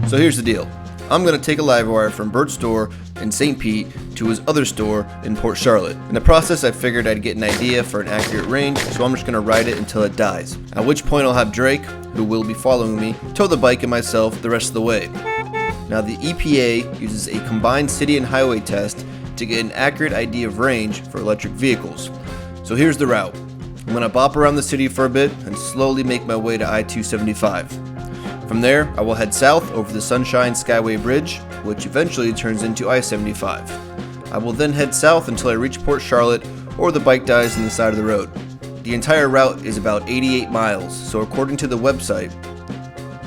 So here's the deal. I'm going to take a Livewire from Bert's store in St. Pete to his other store in Port Charlotte. In the process, I figured I'd get an idea for an accurate range, so I'm just going to ride it until it dies. At which point I'll have Drake, who will be following me, tow the bike and myself the rest of the way. Now the EPA uses a combined city and highway test to get an accurate idea of range for electric vehicles. So here's the route. I'm going to bop around the city for a bit and slowly make my way to I-275. From there, I will head south over the Sunshine Skyway Bridge, which eventually turns into I-75. I will then head south until I reach Port Charlotte or the bike dies on the side of the road. The entire route is about 88 miles, so according to the website,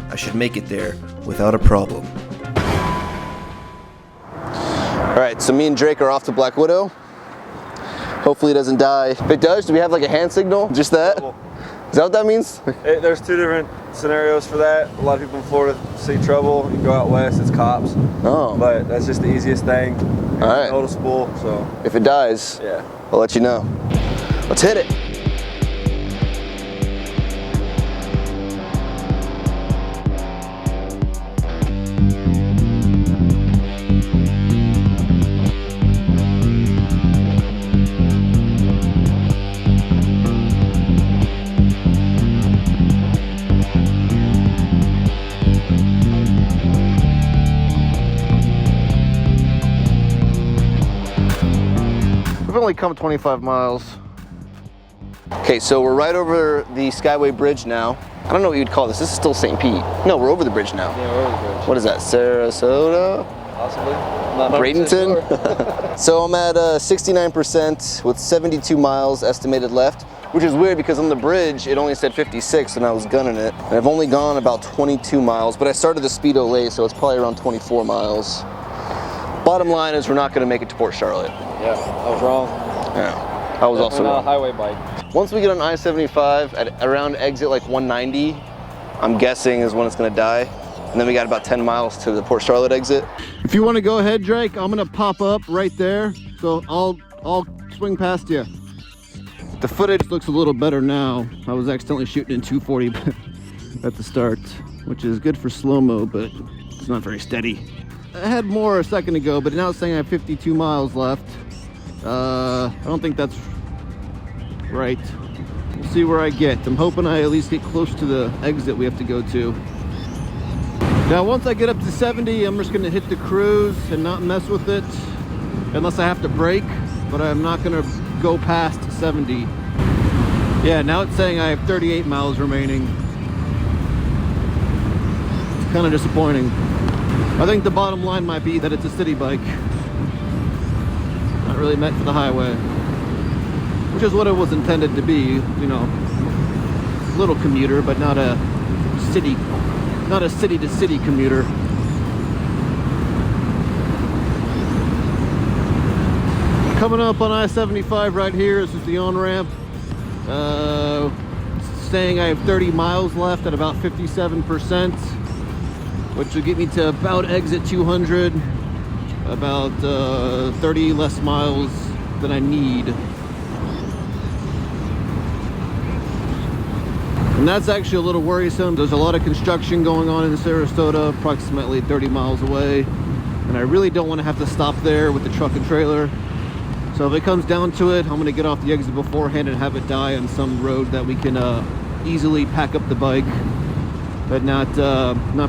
I should make it there without a problem. Alright, so me and Drake are off to Black Widow. Hopefully it doesn't die. If it does, do we have like a hand signal? Just that? Is that what that means? There's two different scenarios for that. A lot of people in Florida see trouble. You go out west, it's cops. Oh. But that's just the easiest thing. All right. Noticeable, so. If it dies, yeah, I'll let you know. Let's hit it. We've only come 25 miles. Okay, so we're right over the Skyway Bridge now. I don't know what you'd call this. This is still St. Pete. No, we're over the bridge now. Yeah, we're over the bridge. What is that, Sarasota? Possibly. Bradenton? Sure. So I'm at 69% with 72 miles estimated left, which is weird because on the bridge it only said 56 and I was gunning it. And I've only gone about 22 miles, but I started the speedo late, so it's probably around 24 miles. Bottom line is we're not going to make it to Port Charlotte. Yeah, I was wrong. Yeah, I was also wrong. Not a highway bike. Once we get on I-75 at around exit like 190, I'm guessing is when it's going to die. And then we got about 10 miles to the Port Charlotte exit. If you want to go ahead, Drake, I'm going to pop up right there. So I'll swing past you. The footage looks a little better now. I was accidentally shooting in 240 at the start, which is good for slow-mo, but it's not very steady. I had more a second ago, but now it's saying I have 52 miles left. I don't think that's right. We'll see where I get. I'm hoping I at least get close to the exit we have to go to. Now, once I get up to 70, I'm just gonna hit the cruise and not mess with it unless I have to brake, but I'm not gonna go past 70. Yeah, now it's saying I have 38 miles remaining. It's kind of disappointing. I think the bottom line might be that it's a city bike. Not really meant for the highway. Which is what it was intended to be, you know. Little commuter, but not a city to city commuter. Coming up on I-75 right here. This is the on-ramp. Saying I have 30 miles left at about 57%. Which will get me to about exit 200, about 30 less miles than I need. And that's actually a little worrisome. There's a lot of construction going on in Sarasota, approximately 30 miles away. And I really don't want to have to stop there with the truck and trailer. So if it comes down to it, I'm going to get off the exit beforehand and have it die on some road that we can easily pack up the bike. But not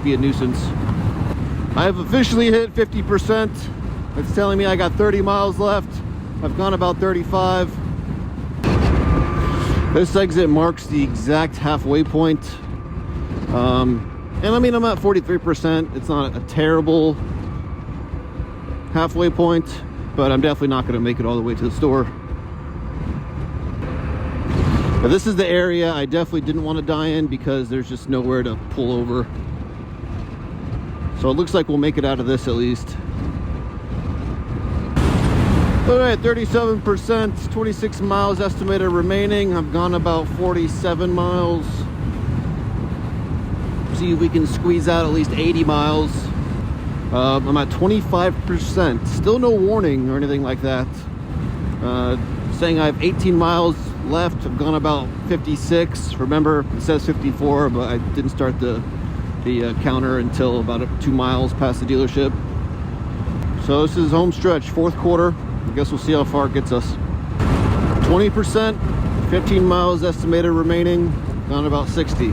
be a nuisance. I have officially hit 50%. It's telling me I got 30 miles left. I've gone about 35. This exit marks the exact halfway point. And I mean, I'm at 43%. It's not a terrible halfway point, but I'm definitely not going to make it all the way to the store. But this is the area I definitely didn't want to die in because there's just nowhere to pull over. So it looks like we'll make it out of this at least. All right, 37%, 26 miles estimated remaining. I've gone about 47 miles. See if we can squeeze out at least 80 miles. I'm at 25%. Still no warning or anything like that. Saying I have 18 miles left. I've gone about 56. Remember, it says 54, but I didn't start the the counter until about 2 miles past the dealership. So this is home stretch, 4th quarter. I guess we'll see how far it gets us. 20%, 15 miles estimated remaining, down to about 60.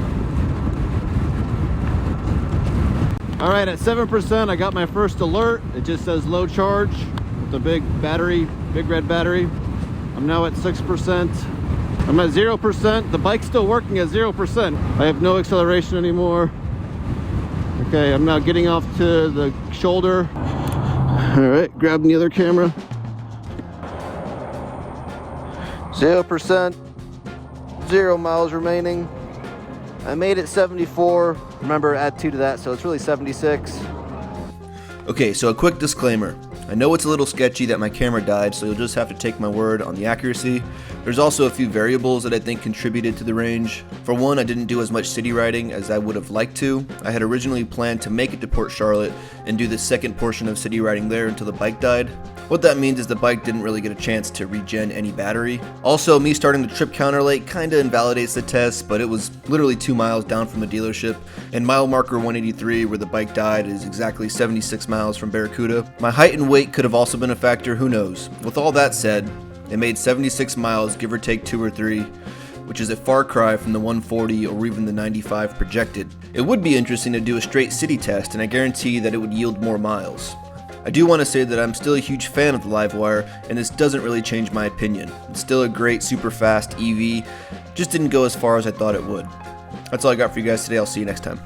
All right, at 7%, I got my first alert. It just says low charge with a big battery, big red battery. I'm now at 6%. I'm at 0%. The bike's still working at 0%. I have no acceleration anymore. Okay, I'm now getting off to the shoulder. All right, grabbing the other camera. 0%, 0 miles remaining. I made it 74. Remember, add 2 to that, so it's really 76. Okay, so a quick disclaimer. I know it's a little sketchy that my camera died, so you'll just have to take my word on the accuracy. There's also a few variables that I think contributed to the range. For one, I didn't do as much city riding as I would have liked to. I had originally planned to make it to Port Charlotte and do the second portion of city riding there until the bike died. What that means is the bike didn't really get a chance to regen any battery. Also, me starting the trip counter late kinda invalidates the test, but it was literally 2 miles down from the dealership, and mile marker 183 where the bike died is exactly 76 miles from Barracuda. My height and weight could have also been a factor, who knows. With all that said, it made 76 miles, give or take 2 or 3, which is a far cry from the 140 or even the 95 projected. It would be interesting to do a straight city test, and I guarantee that it would yield more miles. I do want to say that I'm still a huge fan of the Livewire, and this doesn't really change my opinion. It's still a great, super fast EV, just didn't go as far as I thought it would. That's all I got for you guys today. I'll see you next time.